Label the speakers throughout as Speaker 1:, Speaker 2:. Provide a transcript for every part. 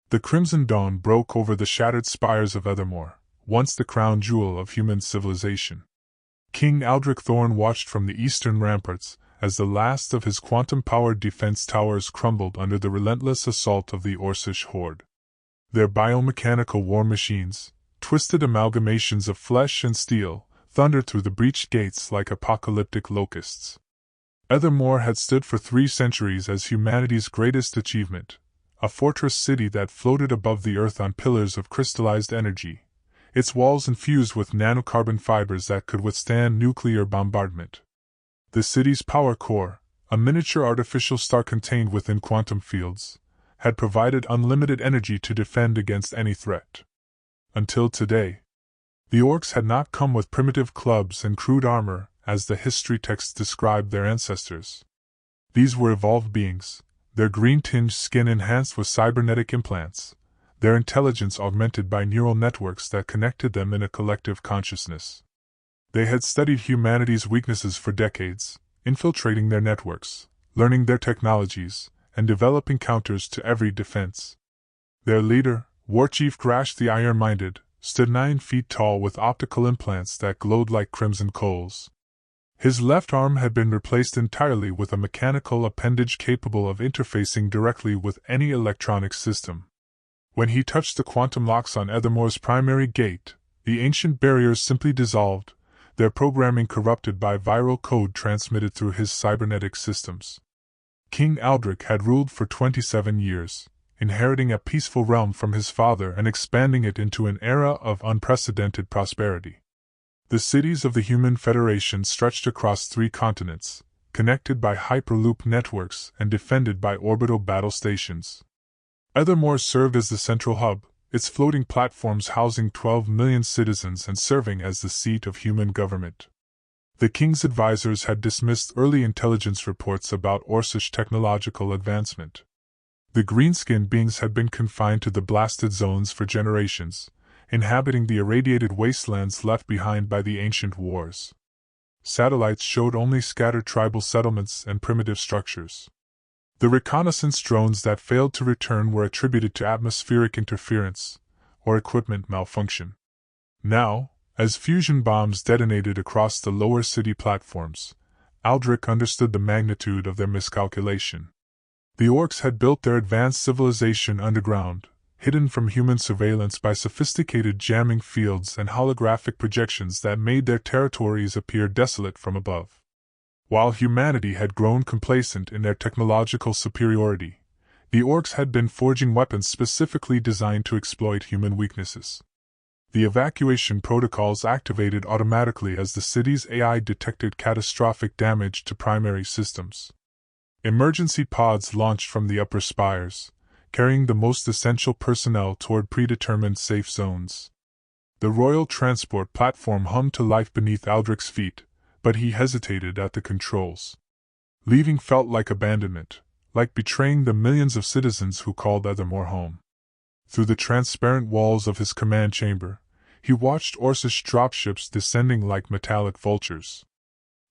Speaker 1: The crimson dawn broke over the shattered spires of Ethermore, once the crown jewel of human civilization. King Aldrich Thorn watched from the eastern ramparts as the last of his quantum-powered defense towers crumbled under the relentless assault of the Orcish horde. Their biomechanical war machines, twisted amalgamations of flesh and steel, thundered through the breached gates like apocalyptic locusts. Ethermore had stood for 3 centuries as humanity's greatest achievement, a fortress city that floated above the earth on pillars of crystallized energy, its walls infused with nanocarbon fibers that could withstand nuclear bombardment. The city's power core, a miniature artificial star contained within quantum fields, had provided unlimited energy to defend against any threat. Until today, the Orcs had not come with primitive clubs and crude armor, as the history texts described their ancestors. These were evolved beings, their green-tinged skin enhanced with cybernetic implants, their intelligence augmented by neural networks that connected them in a collective consciousness. They had studied humanity's weaknesses for decades, infiltrating their networks, learning their technologies, and developing counters to every defense. Their leader, Warchief Grash the Iron-Minded, stood 9 feet tall with optical implants that glowed like crimson coals. His left arm had been replaced entirely with a mechanical appendage capable of interfacing directly with any electronic system. When he touched the quantum locks on Ethermore's primary gate, the ancient barriers simply dissolved, their programming corrupted by viral code transmitted through his cybernetic systems. King Aldrich had ruled for 27 years, inheriting a peaceful realm from his father and expanding it into an era of unprecedented prosperity. The cities of the Human Federation stretched across 3 continents, connected by hyperloop networks and defended by orbital battle stations. Ethermore served as the central hub, its floating platforms housing 12 million citizens and serving as the seat of human government. The king's advisors had dismissed early intelligence reports about Orcish technological advancement. The green-skinned beings had been confined to the blasted zones for generations, inhabiting the irradiated wastelands left behind by the ancient wars. Satellites showed only scattered tribal settlements and primitive structures. The reconnaissance drones that failed to return were attributed to atmospheric interference or equipment malfunction. Now, as fusion bombs detonated across the lower city platforms, Aldrich understood the magnitude of their miscalculation. The Orcs had built their advanced civilization underground, hidden from human surveillance by sophisticated jamming fields and holographic projections that made their territories appear desolate from above. While humanity had grown complacent in their technological superiority, the Orcs had been forging weapons specifically designed to exploit human weaknesses. The evacuation protocols activated automatically as the city's AI detected catastrophic damage to primary systems. Emergency pods launched from the upper spires, carrying the most essential personnel toward predetermined safe zones. The royal transport platform hummed to life beneath Aldrich's feet, but he hesitated at the controls. Leaving felt like abandonment, like betraying the millions of citizens who called Ethermore home. Through the transparent walls of his command chamber, he watched Orcish dropships descending like metallic vultures.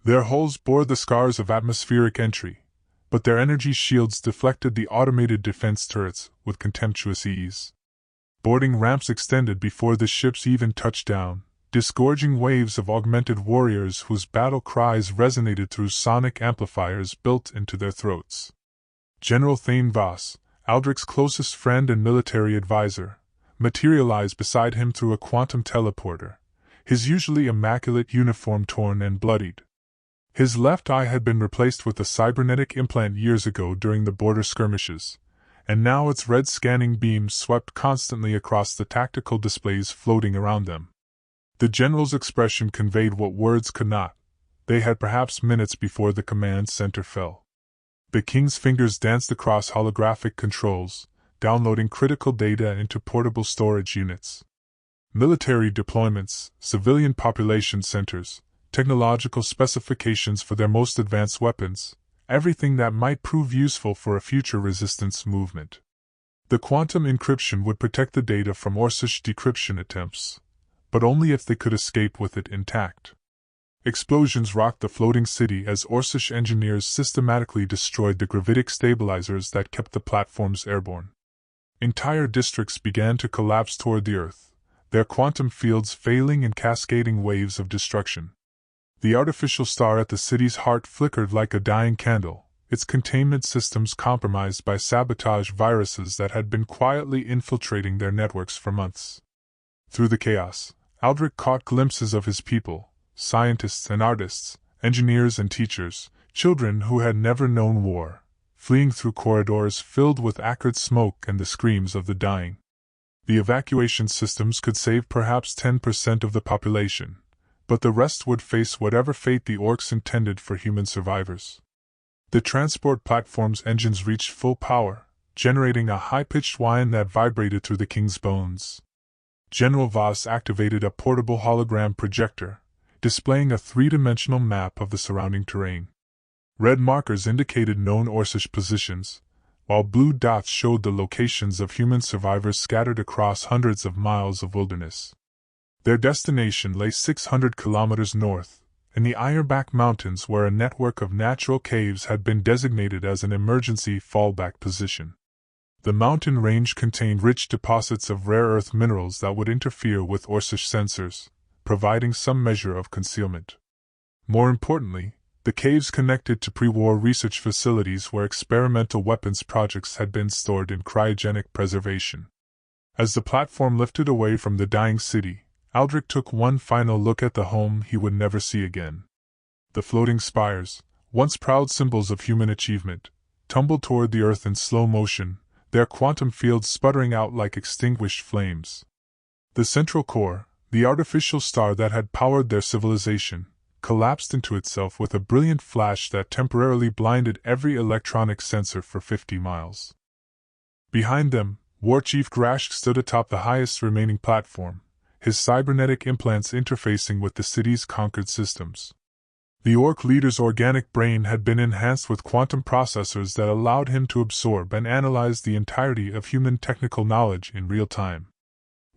Speaker 1: Their hulls bore the scars of atmospheric entry, but their energy shields deflected the automated defense turrets with contemptuous ease. Boarding ramps extended before the ships even touched down, disgorging waves of augmented warriors whose battle cries resonated through sonic amplifiers built into their throats. General Thane Voss, Aldrich's closest friend and military advisor, materialized beside him through a quantum teleporter, his usually immaculate uniform torn and bloodied. His left eye had been replaced with a cybernetic implant years ago during the border skirmishes, and now its red scanning beams swept constantly across the tactical displays floating around them. The general's expression conveyed what words could not. They had perhaps minutes before the command center fell. The king's fingers danced across holographic controls, downloading critical data into portable storage units. Military deployments, civilian population centers, technological specifications for their most advanced weapons, everything that might prove useful for a future resistance movement. The quantum encryption would protect the data from Orcish decryption attempts, but only if they could escape with it intact. Explosions rocked the floating city as Orcish engineers systematically destroyed the gravitic stabilizers that kept the platforms airborne. Entire districts began to collapse toward the Earth, their quantum fields failing in cascading waves of destruction. The artificial star at the city's heart flickered like a dying candle, its containment systems compromised by sabotage viruses that had been quietly infiltrating their networks for months. Through the chaos, Aldrich caught glimpses of his people, scientists and artists, engineers and teachers, children who had never known war, fleeing through corridors filled with acrid smoke and the screams of the dying. The evacuation systems could save perhaps 10% of the population, but the rest would face whatever fate the Orcs intended for human survivors. The transport platform's engines reached full power, generating a high-pitched whine that vibrated through the king's bones. General Voss activated a portable hologram projector, displaying a three-dimensional map of the surrounding terrain. Red markers indicated known Orcish positions, while blue dots showed the locations of human survivors scattered across hundreds of miles of wilderness. Their destination lay 600 kilometers north, in the Ironback Mountains, where a network of natural caves had been designated as an emergency fallback position. The mountain range contained rich deposits of rare earth minerals that would interfere with Orcish sensors, providing some measure of concealment. More importantly, the caves connected to pre-war research facilities where experimental weapons projects had been stored in cryogenic preservation. As the platform lifted away from the dying city, Aldrich took one final look at the home he would never see again. The floating spires, once proud symbols of human achievement, tumbled toward the earth in slow motion, their quantum fields sputtering out like extinguished flames. The central core, the artificial star that had powered their civilization, collapsed into itself with a brilliant flash that temporarily blinded every electronic sensor for 50 miles. Behind them, War Chief Grashk stood atop the highest remaining platform, his cybernetic implants interfacing with the city's conquered systems. The Orc leader's organic brain had been enhanced with quantum processors that allowed him to absorb and analyze the entirety of human technical knowledge in real time.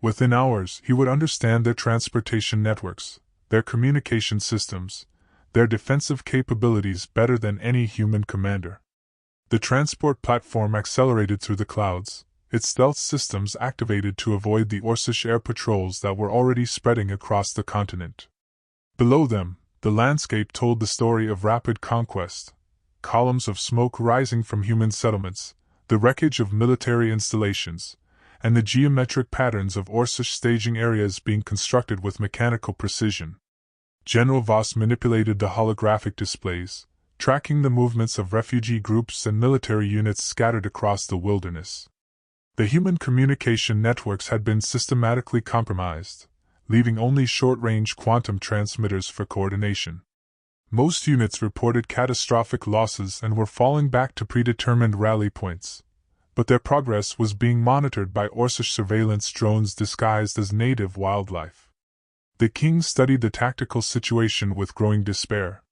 Speaker 1: Within hours, he would understand their transportation networks, their communication systems, their defensive capabilities better than any human commander. The transport platform accelerated through the clouds, its stealth systems activated to avoid the Orcish air patrols that were already spreading across the continent. Below them, the landscape told the story of rapid conquest, columns of smoke rising from human settlements, the wreckage of military installations, and the geometric patterns of Orcish staging areas being constructed with mechanical precision. General Voss manipulated the holographic displays, tracking the movements of refugee groups and military units scattered across the wilderness. The human communication networks had been systematically compromised, leaving only short-range quantum transmitters for coordination. Most units reported catastrophic losses and were falling back to predetermined rally points, but their progress was being monitored by Orcish surveillance drones disguised as native wildlife. The king studied the tactical situation with growing despair.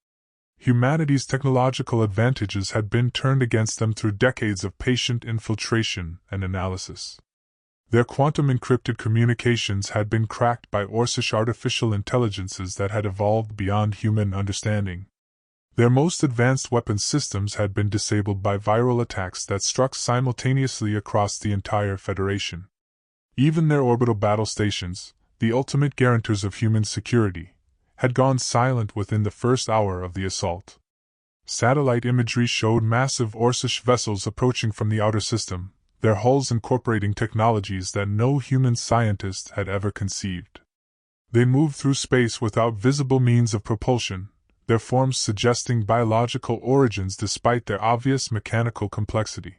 Speaker 1: Humanity's technological advantages had been turned against them through decades of patient infiltration and analysis. Their quantum-encrypted communications had been cracked by Orcish artificial intelligences that had evolved beyond human understanding. Their most advanced weapons systems had been disabled by viral attacks that struck simultaneously across the entire Federation. Even their orbital battle stations, the ultimate guarantors of human security, had gone silent within the first hour of the assault. Satellite imagery showed massive Orcish vessels approaching from the outer system, their hulls incorporating technologies that no human scientist had ever conceived. They moved through space without visible means of propulsion, their forms suggesting biological origins despite their obvious mechanical complexity.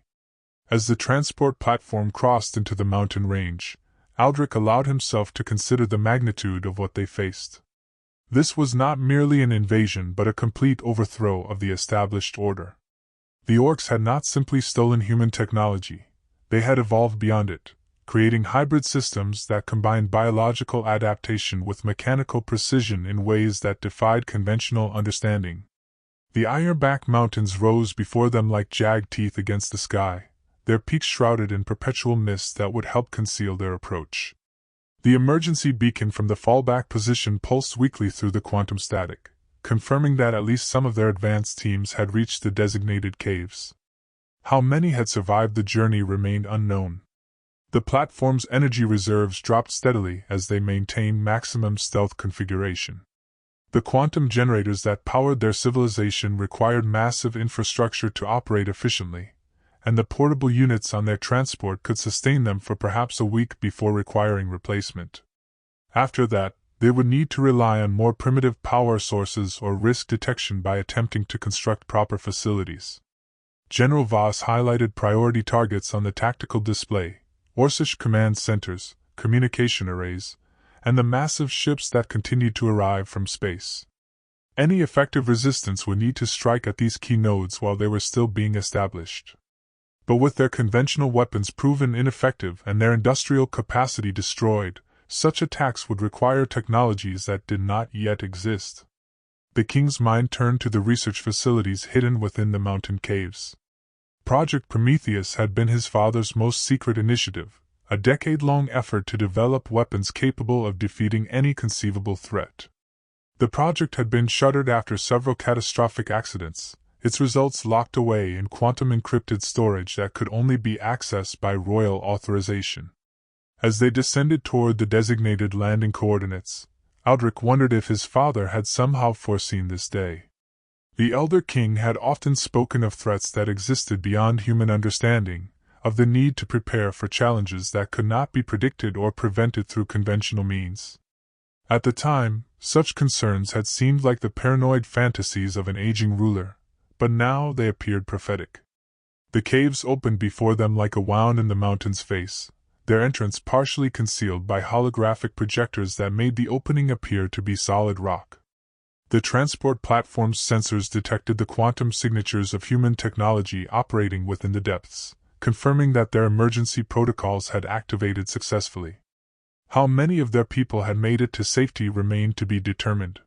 Speaker 1: As the transport platform crossed into the mountain range, Aldrich allowed himself to consider the magnitude of what they faced. This was not merely an invasion but a complete overthrow of the established order. The Orcs had not simply stolen human technology, they had evolved beyond it, creating hybrid systems that combined biological adaptation with mechanical precision in ways that defied conventional understanding. The Ironback Mountains rose before them like jagged teeth against the sky, their peaks shrouded in perpetual mist that would help conceal their approach. The emergency beacon from the fallback position pulsed weakly through the quantum static, confirming that at least some of their advanced teams had reached the designated caves. How many had survived the journey remained unknown. The platform's energy reserves dropped steadily as they maintained maximum stealth configuration. The quantum generators that powered their civilization required massive infrastructure to operate efficiently, and the portable units on their transport could sustain them for perhaps a week before requiring replacement. After that, they would need to rely on more primitive power sources or risk detection by attempting to construct proper facilities. General Voss highlighted priority targets on the tactical display: Orcish command centers, communication arrays, and the massive ships that continued to arrive from space. Any effective resistance would need to strike at these key nodes while they were still being established. But with their conventional weapons proven ineffective and their industrial capacity destroyed, such attacks would require technologies that did not yet exist. The king's mind turned to the research facilities hidden within the mountain caves. Project Prometheus had been his father's most secret initiative, a decade-long effort to develop weapons capable of defeating any conceivable threat. The project had been shuttered after several catastrophic accidents, its results locked away in quantum-encrypted storage that could only be accessed by royal authorization. As they descended toward the designated landing coordinates, Aldrich wondered if his father had somehow foreseen this day. The elder king had often spoken of threats that existed beyond human understanding, of the need to prepare for challenges that could not be predicted or prevented through conventional means. At the time, such concerns had seemed like the paranoid fantasies of an aging ruler, but now they appeared prophetic. The caves opened before them like a wound in the mountain's face, their entrance partially concealed by holographic projectors that made the opening appear to be solid rock. The transport platform's sensors detected the quantum signatures of human technology operating within the depths, confirming that their emergency protocols had activated successfully. How many of their people had made it to safety remained to be determined.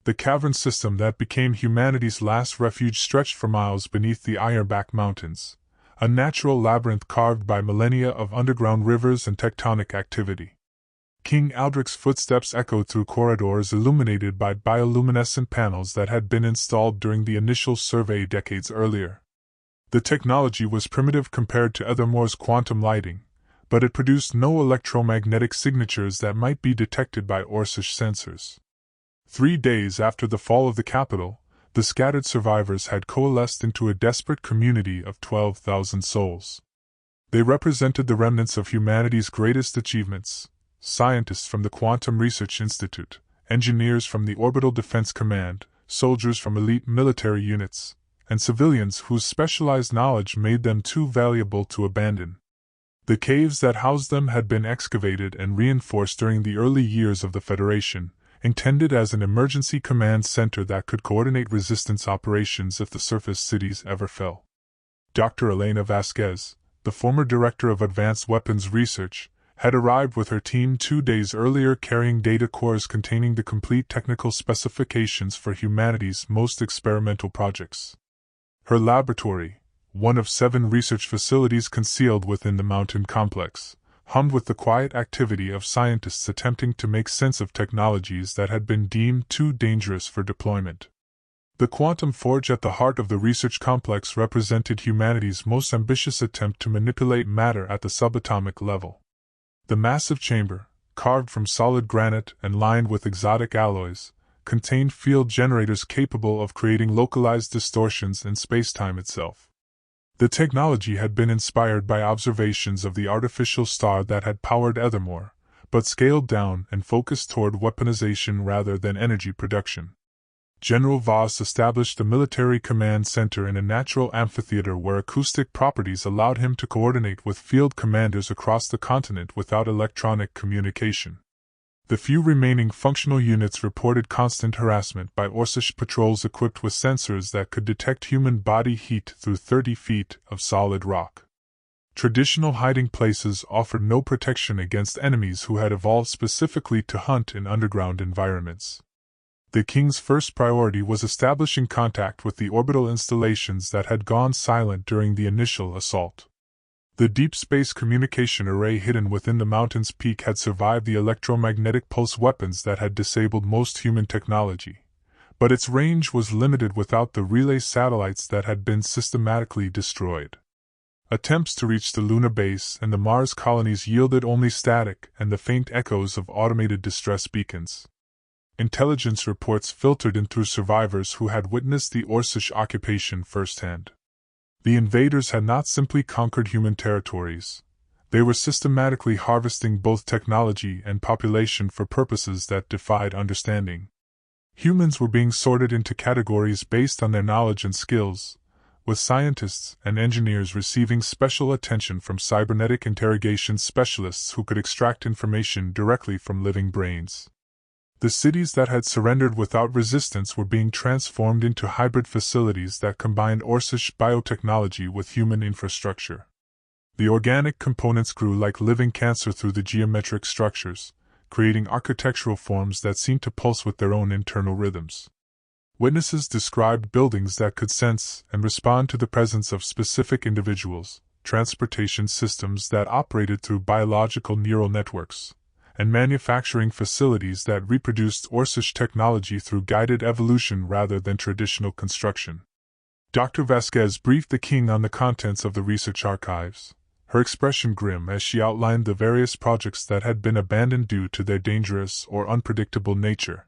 Speaker 1: The cavern system that became humanity's last refuge stretched for miles beneath the Ironback Mountains, a natural labyrinth carved by millennia of underground rivers and tectonic activity. King Aldrich's footsteps echoed through corridors illuminated by bioluminescent panels that had been installed during the initial survey decades earlier. The technology was primitive compared to Ethermore's quantum lighting, but it produced no electromagnetic signatures that might be detected by Orcish sensors. 3 days after the fall of the capital, the scattered survivors had coalesced into a desperate community of 12,000 souls. They represented the remnants of humanity's greatest achievements: scientists from the Quantum Research Institute, engineers from the Orbital Defense Command, soldiers from elite military units, and civilians whose specialized knowledge made them too valuable to abandon. The caves that housed them had been excavated and reinforced during the early years of the Federation, intended as an emergency command center that could coordinate resistance operations if the surface cities ever fell. Dr. Elena Vasquez, the former director of Advanced Weapons Research, had arrived with her team 2 days earlier carrying data cores containing the complete technical specifications for humanity's most experimental projects. Her laboratory, one of 7 research facilities concealed within the mountain complex, hummed with the quiet activity of scientists attempting to make sense of technologies that had been deemed too dangerous for deployment. The quantum forge at the heart of the research complex represented humanity's most ambitious attempt to manipulate matter at the subatomic level. The massive chamber, carved from solid granite and lined with exotic alloys, contained field generators capable of creating localized distortions in spacetime itself. The technology had been inspired by observations of the artificial star that had powered Ethermore, but scaled down and focused toward weaponization rather than energy production. General Voss established a military command center in a natural amphitheater where acoustic properties allowed him to coordinate with field commanders across the continent without electronic communication. The few remaining functional units reported constant harassment by Orcish patrols equipped with sensors that could detect human body heat through 30 feet of solid rock. Traditional hiding places offered no protection against enemies who had evolved specifically to hunt in underground environments. The king's first priority was establishing contact with the orbital installations that had gone silent during the initial assault. The deep space communication array hidden within the mountain's peak had survived the electromagnetic pulse weapons that had disabled most human technology, but its range was limited without the relay satellites that had been systematically destroyed. Attempts to reach the lunar base and the Mars colonies yielded only static and the faint echoes of automated distress beacons. Intelligence reports filtered in through survivors who had witnessed the Orcish occupation firsthand. The invaders had not simply conquered human territories. They were systematically harvesting both technology and population for purposes that defied understanding. Humans were being sorted into categories based on their knowledge and skills, with scientists and engineers receiving special attention from cybernetic interrogation specialists who could extract information directly from living brains. The cities that had surrendered without resistance were being transformed into hybrid facilities that combined Orcish biotechnology with human infrastructure. The organic components grew like living cancer through the geometric structures, creating architectural forms that seemed to pulse with their own internal rhythms. Witnesses described buildings that could sense and respond to the presence of specific individuals, transportation systems that operated through biological neural networks, and manufacturing facilities that reproduced Orcish technology through guided evolution rather than traditional construction. Dr. Vasquez briefed the king on the contents of the research archives, her expression grim as she outlined the various projects that had been abandoned due to their dangerous or unpredictable nature.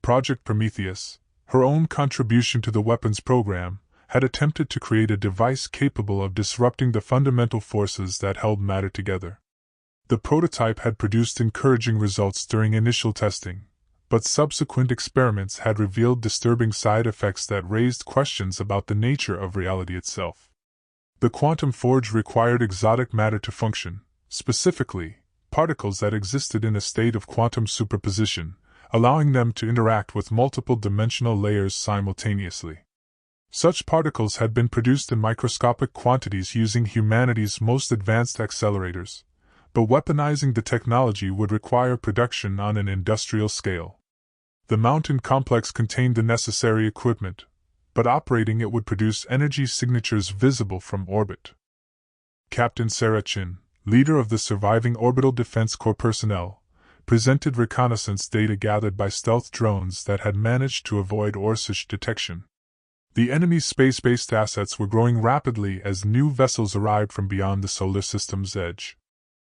Speaker 1: Project Prometheus, her own contribution to the weapons program, had attempted to create a device capable of disrupting the fundamental forces that held matter together. The prototype had produced encouraging results during initial testing, but subsequent experiments had revealed disturbing side effects that raised questions about the nature of reality itself. The quantum forge required exotic matter to function, specifically, particles that existed in a state of quantum superposition, allowing them to interact with multiple dimensional layers simultaneously. Such particles had been produced in microscopic quantities using humanity's most advanced accelerators, but weaponizing the technology would require production on an industrial scale. The Mountain Complex contained the necessary equipment, but operating it would produce energy signatures visible from orbit. Captain Sarah Chin, leader of the surviving Orbital Defense Corps personnel, presented reconnaissance data gathered by stealth drones that had managed to avoid Orcish detection. The enemy's space-based assets were growing rapidly as new vessels arrived from beyond the solar system's edge.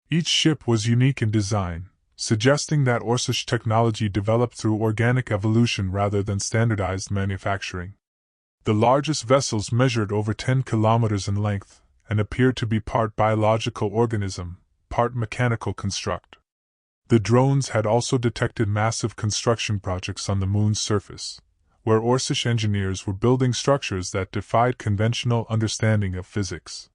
Speaker 1: Each ship was unique in design, suggesting that Orcish technology developed through organic evolution rather than standardized manufacturing. The largest vessels measured over 10 kilometers in length and appeared to be part biological organism, part mechanical construct. The drones had also detected massive construction projects on the moon's surface, where Orcish engineers were building structures that defied conventional understanding of physics.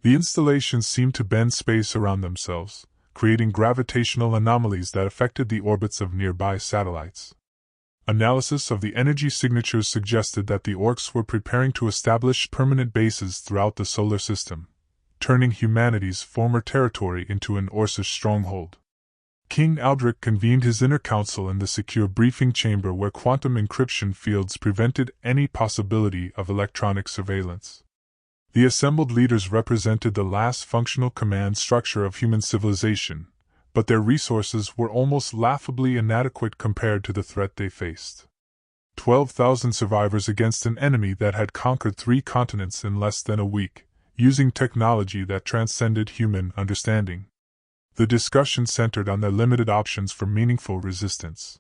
Speaker 1: The installations seemed to bend space around themselves, creating gravitational anomalies that affected the orbits of nearby satellites. Analysis of the energy signatures suggested that the Orcs were preparing to establish permanent bases throughout the solar system, turning humanity's former territory into an Orcish stronghold. King Aldrich convened his inner council in the secure briefing chamber where quantum encryption fields prevented any possibility of electronic surveillance. The assembled leaders represented the last functional command structure of human civilization, but their resources were almost laughably inadequate compared to the threat they faced. 12,000 survivors against an enemy that had conquered 3 continents in less than a week, using technology that transcended human understanding. The discussion centered on their limited options for meaningful resistance.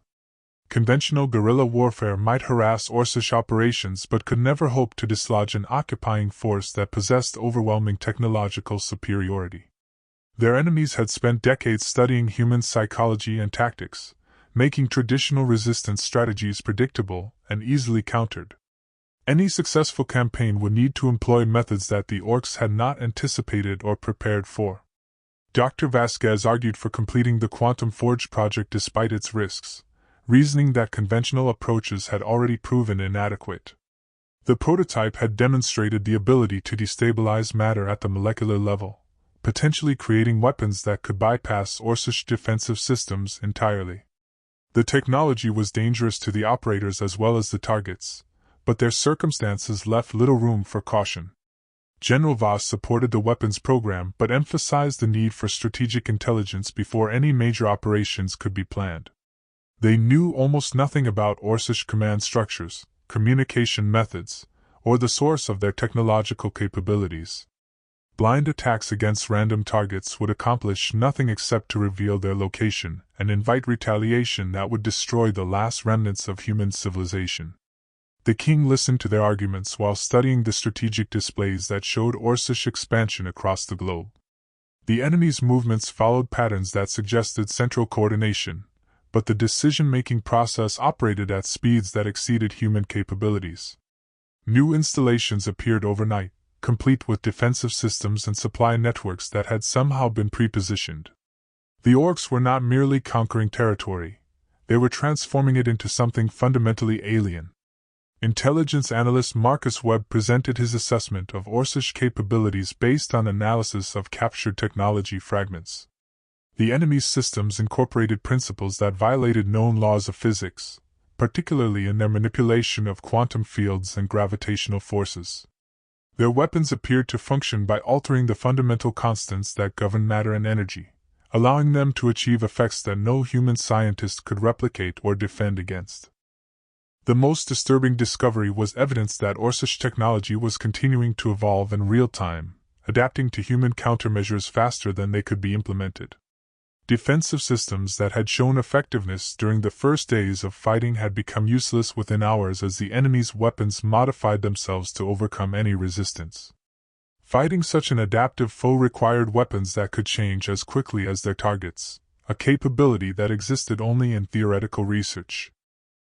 Speaker 1: Conventional guerrilla warfare might harass Orcish operations but could never hope to dislodge an occupying force that possessed overwhelming technological superiority. Their enemies had spent decades studying human psychology and tactics, making traditional resistance strategies predictable and easily countered. Any successful campaign would need to employ methods that the Orcs had not anticipated or prepared for. Dr. Vasquez argued for completing the Quantum Forge project despite its risks, reasoning that conventional approaches had already proven inadequate. The prototype had demonstrated the ability to destabilize matter at the molecular level, potentially creating weapons that could bypass Orcish defensive systems entirely. The technology was dangerous to the operators as well as the targets, but their circumstances left little room for caution. General Voss supported the weapons program but emphasized the need for strategic intelligence before any major operations could be planned. They knew almost nothing about Orcish command structures, communication methods, or the source of their technological capabilities. blind attacks against random targets would accomplish nothing except to reveal their location and invite retaliation that would destroy the last remnants of human civilization. The king listened to their arguments while studying the strategic displays that showed Orcish expansion across the globe. The enemy's movements followed patterns that suggested central coordination, but the decision-making process operated at speeds that exceeded human capabilities. New installations appeared overnight, complete with defensive systems and supply networks that had somehow been pre-positioned. The Orcs were not merely conquering territory, they were transforming it into something fundamentally alien. Intelligence analyst Marcus Webb presented his assessment of Orcish capabilities based on analysis of captured technology fragments. The enemy's systems incorporated principles that violated known laws of physics, particularly in their manipulation of quantum fields and gravitational forces. Their weapons appeared to function by altering the fundamental constants that govern matter and energy, allowing them to achieve effects that no human scientist could replicate or defend against. The most disturbing discovery was evidence that Orcish technology was continuing to evolve in real time, adapting to human countermeasures faster than they could be implemented. Defensive systems that had shown effectiveness during the first days of fighting had become useless within hours as the enemy's weapons modified themselves to overcome any resistance. Fighting such an adaptive foe required weapons that could change as quickly as their targets, a capability that existed only in theoretical research.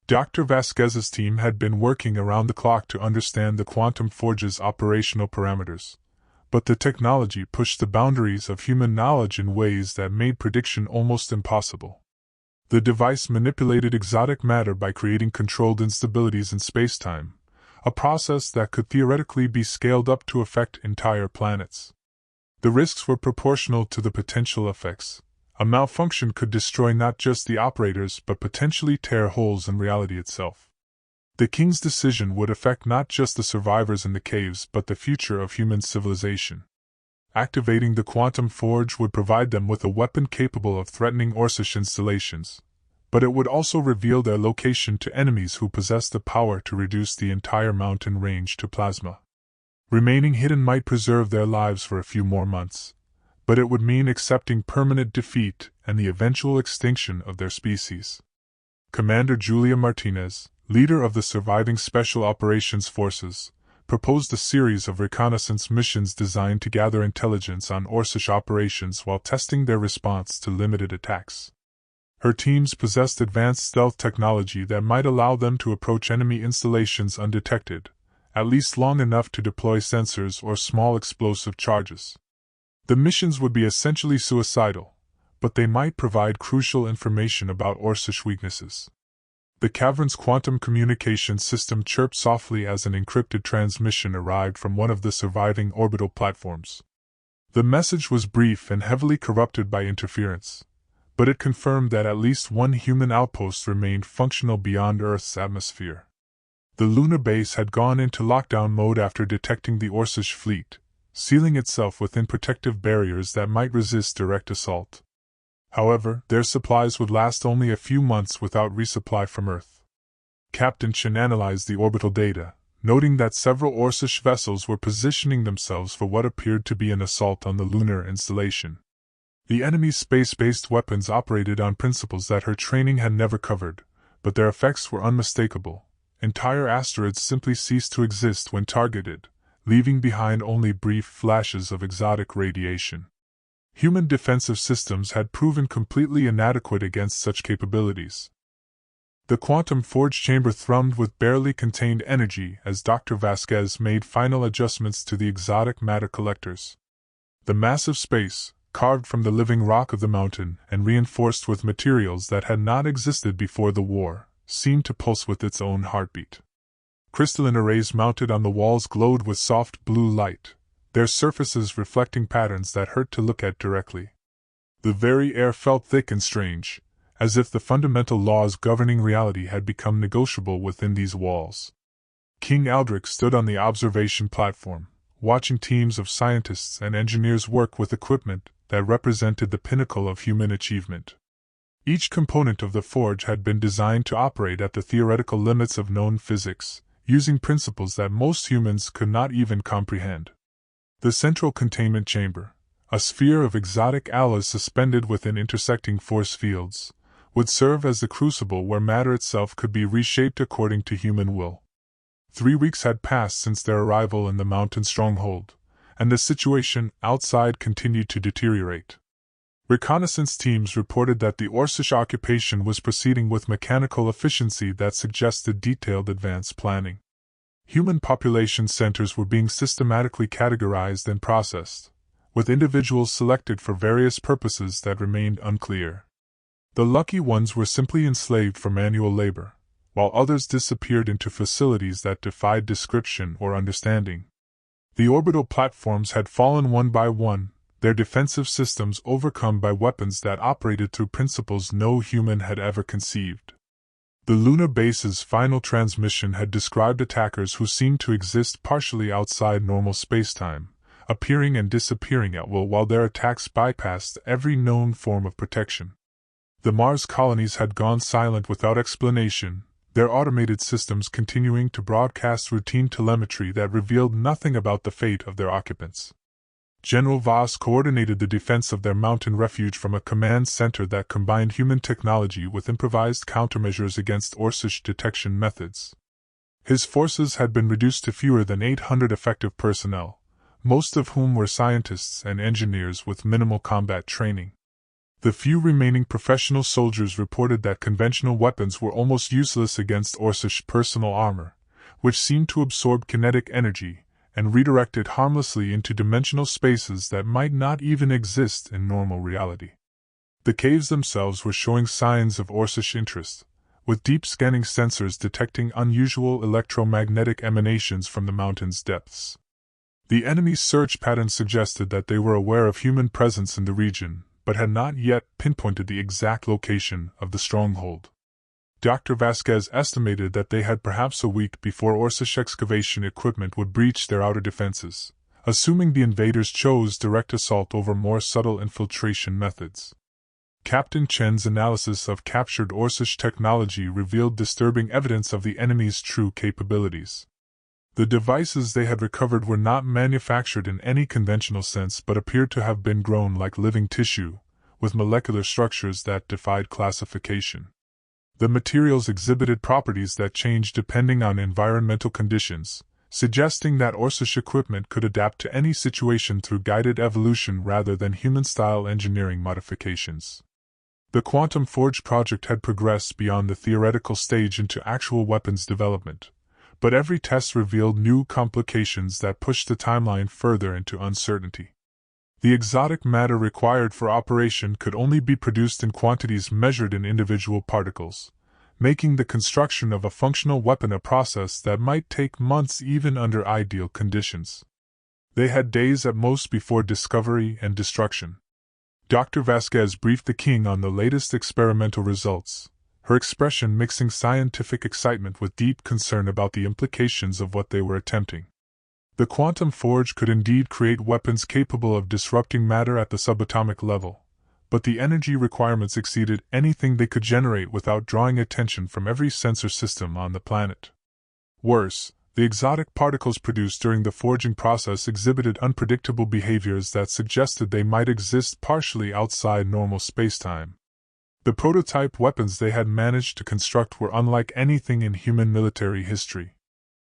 Speaker 1: Dr. Vasquez's team had been working around the clock to understand the quantum forge's operational parameters, but the technology pushed the boundaries of human knowledge in ways that made prediction almost impossible. The device manipulated exotic matter by creating controlled instabilities in spacetime, a process that could theoretically be scaled up to affect entire planets. The risks were proportional to the potential effects. A malfunction could destroy not just the operators but potentially tear holes in reality itself. The king's decision would affect not just the survivors in the caves but the future of human civilization. Activating the quantum forge would provide them with a weapon capable of threatening Orcish installations, but it would also reveal their location to enemies who possessed the power to reduce the entire mountain range to plasma. Remaining hidden might preserve their lives for a few more months, but it would mean accepting permanent defeat and the eventual extinction of their species. Commander Julia Martinez, leader of the surviving Special Operations Forces, proposed a series of reconnaissance missions designed to gather intelligence on Orcish operations while testing their response to limited attacks. Her teams possessed advanced stealth technology that might allow them to approach enemy installations undetected, at least long enough to deploy sensors or small explosive charges. The missions would be essentially suicidal, but they might provide crucial information about Orcish weaknesses. The cavern's quantum communication system chirped softly as an encrypted transmission arrived from one of the surviving orbital platforms. The message was brief and heavily corrupted by interference, but it confirmed that at least one human outpost remained functional beyond Earth's atmosphere. The lunar base had gone into lockdown mode after detecting the Orcish fleet, sealing itself within protective barriers that might resist direct assault. However, their supplies would last only a few months without resupply from Earth. Captain Chen analyzed the orbital data, noting that several Orcish vessels were positioning themselves for what appeared to be an assault on the lunar installation. The enemy's space-based weapons operated on principles that her training had never covered, but their effects were unmistakable. Entire asteroids simply ceased to exist when targeted, leaving behind only brief flashes of exotic radiation. Human defensive systems had proven completely inadequate against such capabilities. The quantum forge chamber thrummed with barely contained energy as Dr. Vasquez made final adjustments to the exotic matter collectors. The massive space, carved from the living rock of the mountain and reinforced with materials that had not existed before the war, seemed to pulse with its own heartbeat. Crystalline arrays mounted on the walls glowed with soft blue light, their surfaces reflecting patterns that hurt to look at directly. The very air felt thick and strange, as if the fundamental laws governing reality had become negotiable within these walls. King Aldrich stood on the observation platform, watching teams of scientists and engineers work with equipment that represented the pinnacle of human achievement. Each component of the forge had been designed to operate at the theoretical limits of known physics, using principles that most humans could not even comprehend. The central containment chamber, a sphere of exotic alloys suspended within intersecting force fields, would serve as the crucible where matter itself could be reshaped according to human will. 3 weeks had passed since their arrival in the mountain stronghold, and the situation outside continued to deteriorate. Reconnaissance teams reported that the Orcish occupation was proceeding with mechanical efficiency that suggested detailed advance planning. Human population centers were being systematically categorized and processed, with individuals selected for various purposes that remained unclear. The lucky ones were simply enslaved for manual labor, while others disappeared into facilities that defied description or understanding. The orbital platforms had fallen one by one, their defensive systems overcome by weapons that operated through principles no human had ever conceived. The lunar base's final transmission had described attackers who seemed to exist partially outside normal spacetime, appearing and disappearing at will while their attacks bypassed every known form of protection. The Mars colonies had gone silent without explanation, their automated systems continuing to broadcast routine telemetry that revealed nothing about the fate of their occupants. General Voss coordinated the defense of their mountain refuge from a command center that combined human technology with improvised countermeasures against Orcish detection methods. His forces had been reduced to fewer than 800 effective personnel, most of whom were scientists and engineers with minimal combat training. The few remaining professional soldiers reported that conventional weapons were almost useless against Orcish personal armor, which seemed to absorb kinetic energy and redirect it harmlessly into dimensional spaces that might not even exist in normal reality. The caves themselves were showing signs of Orcish interest, with deep scanning sensors detecting unusual electromagnetic emanations from the mountain's depths. The enemy's search patterns suggested that they were aware of human presence in the region, but had not yet pinpointed the exact location of the stronghold. Dr. Vasquez estimated that they had perhaps a week before Orcish excavation equipment would breach their outer defenses, assuming the invaders chose direct assault over more subtle infiltration methods. Captain Chen's analysis of captured Orcish technology revealed disturbing evidence of the enemy's true capabilities. The devices they had recovered were not manufactured in any conventional sense but appeared to have been grown like living tissue, with molecular structures that defied classification. The materials exhibited properties that changed depending on environmental conditions, suggesting that Orcish equipment could adapt to any situation through guided evolution rather than human-style engineering modifications. The Quantum Forge project had progressed beyond the theoretical stage into actual weapons development, but every test revealed new complications that pushed the timeline further into uncertainty. The exotic matter required for operation could only be produced in quantities measured in individual particles, making the construction of a functional weapon a process that might take months even under ideal conditions. They had days at most before discovery and destruction. Dr. Vasquez briefed the king on the latest experimental results, her expression mixing scientific excitement with deep concern about the implications of what they were attempting. The quantum forge could indeed create weapons capable of disrupting matter at the subatomic level, but the energy requirements exceeded anything they could generate without drawing attention from every sensor system on the planet. Worse, the exotic particles produced during the forging process exhibited unpredictable behaviors that suggested they might exist partially outside normal spacetime. The prototype weapons they had managed to construct were unlike anything in human military history.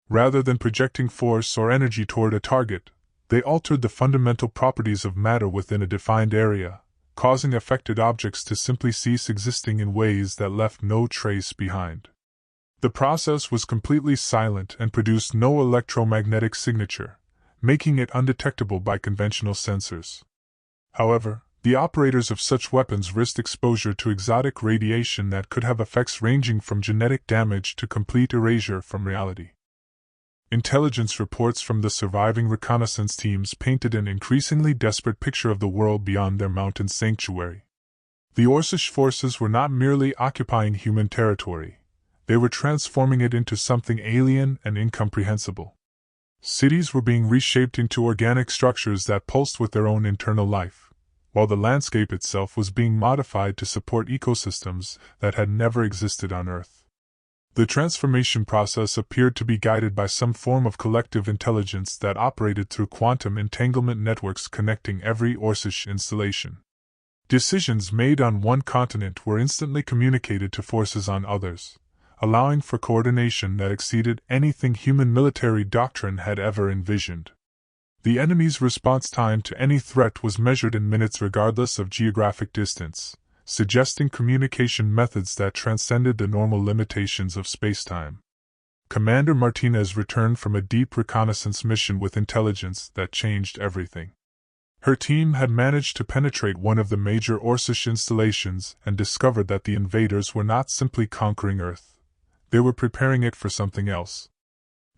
Speaker 1: Rather than projecting force or energy toward a target, they altered the fundamental properties of matter within a defined area, causing affected objects to simply cease existing in ways that left no trace behind. The process was completely silent and produced no electromagnetic signature, making it undetectable by conventional sensors. However, the operators of such weapons risked exposure to exotic radiation that could have effects ranging from genetic damage to complete erasure from reality. Intelligence reports from the surviving reconnaissance teams painted an increasingly desperate picture of the world beyond their mountain sanctuary. The Orcish forces were not merely occupying human territory, they were transforming it into something alien and incomprehensible. Cities were being reshaped into organic structures that pulsed with their own internal life, while the landscape itself was being modified to support ecosystems that had never existed on Earth. The transformation process appeared to be guided by some form of collective intelligence that operated through quantum entanglement networks connecting every Orcish installation. Decisions made on one continent were instantly communicated to forces on others, allowing for coordination that exceeded anything human military doctrine had ever envisioned. The enemy's response time to any threat was measured in minutes regardless of geographic distance, suggesting communication methods that transcended the normal limitations of spacetime. Commander Martinez returned from a deep reconnaissance mission with intelligence that changed everything. Her team had managed to penetrate one of the major Orcish installations and discovered that the invaders were not simply conquering Earth. They were preparing it for something else.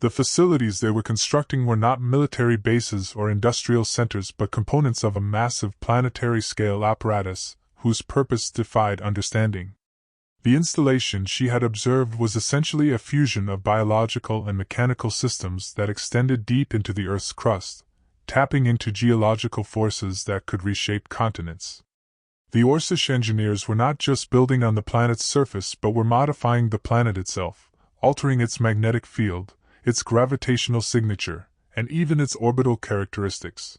Speaker 1: The facilities they were constructing were not military bases or industrial centers but components of a massive planetary-scale apparatus whose purpose defied understanding. The installation she had observed was essentially a fusion of biological and mechanical systems that extended deep into the Earth's crust, tapping into geological forces that could reshape continents. The Orcish engineers were not just building on the planet's surface but were modifying the planet itself, altering its magnetic field, its gravitational signature, and even its orbital characteristics.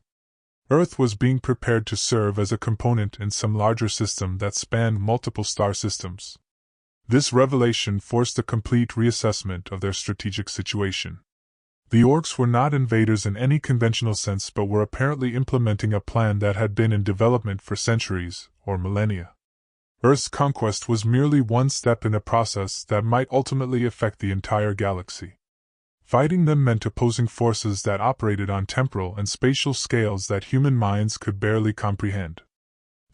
Speaker 1: Earth was being prepared to serve as a component in some larger system that spanned multiple star systems. This revelation forced a complete reassessment of their strategic situation. The Orcs were not invaders in any conventional sense but were apparently implementing a plan that had been in development for centuries, or millennia. Earth's conquest was merely one step in a process that might ultimately affect the entire galaxy. Fighting them meant opposing forces that operated on temporal and spatial scales that human minds could barely comprehend.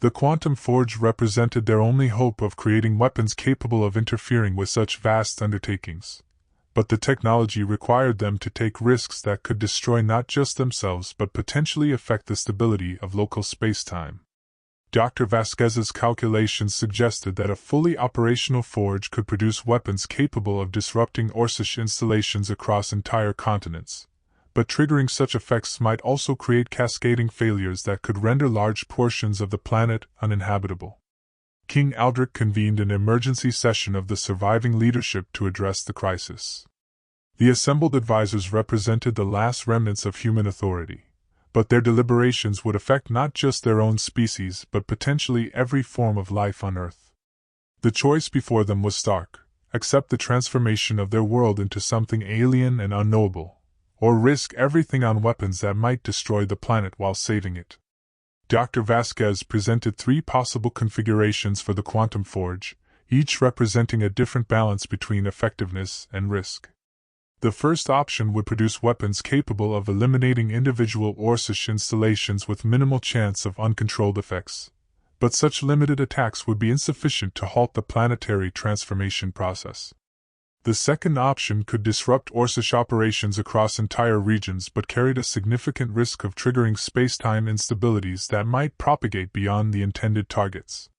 Speaker 1: The Quantum Forge represented their only hope of creating weapons capable of interfering with such vast undertakings. But the technology required them to take risks that could destroy not just themselves but potentially affect the stability of local spacetime. Dr. Vasquez's calculations suggested that a fully operational forge could produce weapons capable of disrupting Orcish installations across entire continents, but triggering such effects might also create cascading failures that could render large portions of the planet uninhabitable. King Aldrich convened an emergency session of the surviving leadership to address the crisis. The assembled advisors represented the last remnants of human authority, but their deliberations would affect not just their own species but potentially every form of life on Earth. The choice before them was stark: accept the transformation of their world into something alien and unknowable, or risk everything on weapons that might destroy the planet while saving it. Dr. Vasquez presented 3 possible configurations for the Quantum Forge, each representing a different balance between effectiveness and risk. The first option would produce weapons capable of eliminating individual Orcish installations with minimal chance of uncontrolled effects, but such limited attacks would be insufficient to halt the planetary transformation process. The second option could disrupt Orcish operations across entire regions but carried a significant risk of triggering spacetime instabilities that might propagate beyond the intended targets.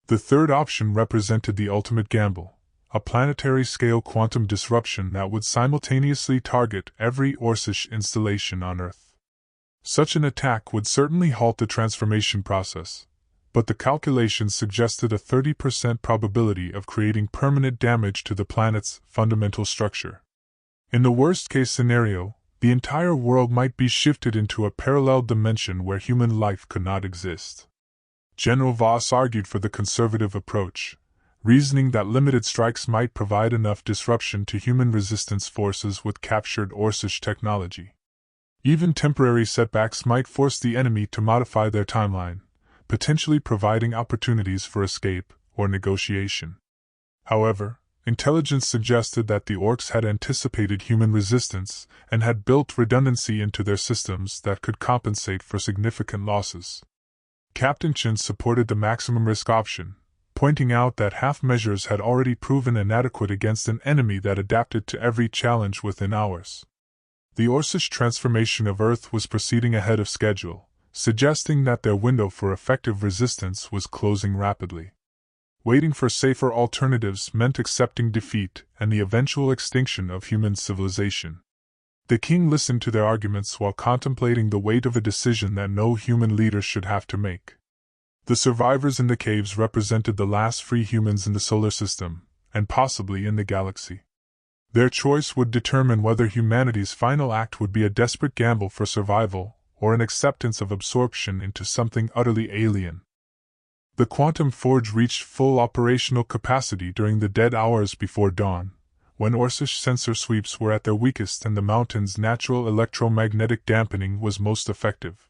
Speaker 1: The third option represented the ultimate gamble: a planetary-scale quantum disruption that would simultaneously target every Orcish installation on Earth. Such an attack would certainly halt the transformation process, but the calculations suggested a 30% probability of creating permanent damage to the planet's fundamental structure. In the worst-case scenario, the entire world might be shifted into a parallel dimension where human life could not exist. General Voss argued for the conservative approach, reasoning that limited strikes might provide enough disruption to human resistance forces with captured Orcish technology. Even temporary setbacks might force the enemy to modify their timeline, potentially providing opportunities for escape or negotiation. However, intelligence suggested that the Orcs had anticipated human resistance and had built redundancy into their systems that could compensate for significant losses. Captain Chen supported the maximum risk option, pointing out that half measures had already proven inadequate against an enemy that adapted to every challenge within hours. The Orcish transformation of Earth was proceeding ahead of schedule, suggesting that their window for effective resistance was closing rapidly. Waiting for safer alternatives meant accepting defeat and the eventual extinction of human civilization. The king listened to their arguments while contemplating the weight of a decision that no human leader should have to make. The survivors in the caves represented the last free humans in the solar system, and possibly in the galaxy. Their choice would determine whether humanity's final act would be a desperate gamble for survival, or an acceptance of absorption into something utterly alien. The quantum forge reached full operational capacity during the dead hours before dawn, when Orcish sensor sweeps were at their weakest and the mountain's natural electromagnetic dampening was most effective.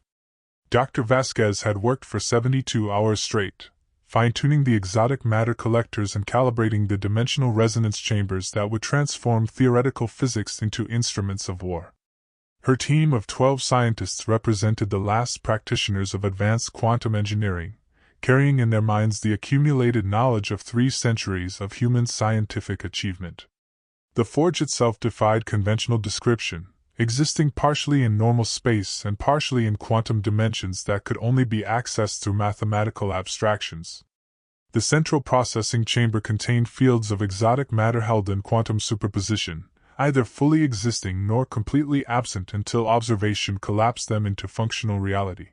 Speaker 1: Dr. Vasquez had worked for 72 hours straight, fine-tuning the exotic matter collectors and calibrating the dimensional resonance chambers that would transform theoretical physics into instruments of war. Her team of 12 scientists represented the last practitioners of advanced quantum engineering, carrying in their minds the accumulated knowledge of 3 centuries of human scientific achievement. The forge itself defied conventional description, existing partially in normal space and partially in quantum dimensions that could only be accessed through mathematical abstractions. The central processing chamber contained fields of exotic matter held in quantum superposition, either fully existing nor completely absent until observation collapsed them into functional reality.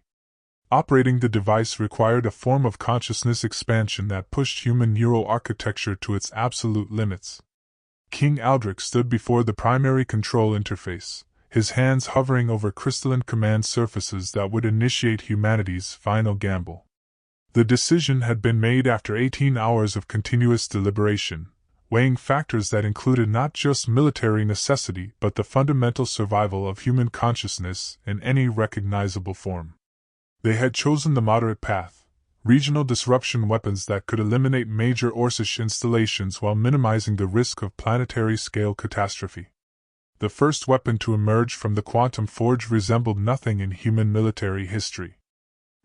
Speaker 1: Operating the device required a form of consciousness expansion that pushed human neural architecture to its absolute limits. King Aldrich stood before the primary control interface, his hands hovering over crystalline command surfaces that would initiate humanity's final gamble. The decision had been made after 18 hours of continuous deliberation, weighing factors that included not just military necessity but the fundamental survival of human consciousness in any recognizable form. They had chosen the moderate path, regional disruption weapons that could eliminate major Orcish installations while minimizing the risk of planetary-scale catastrophe. The first weapon to emerge from the quantum forge resembled nothing in human military history.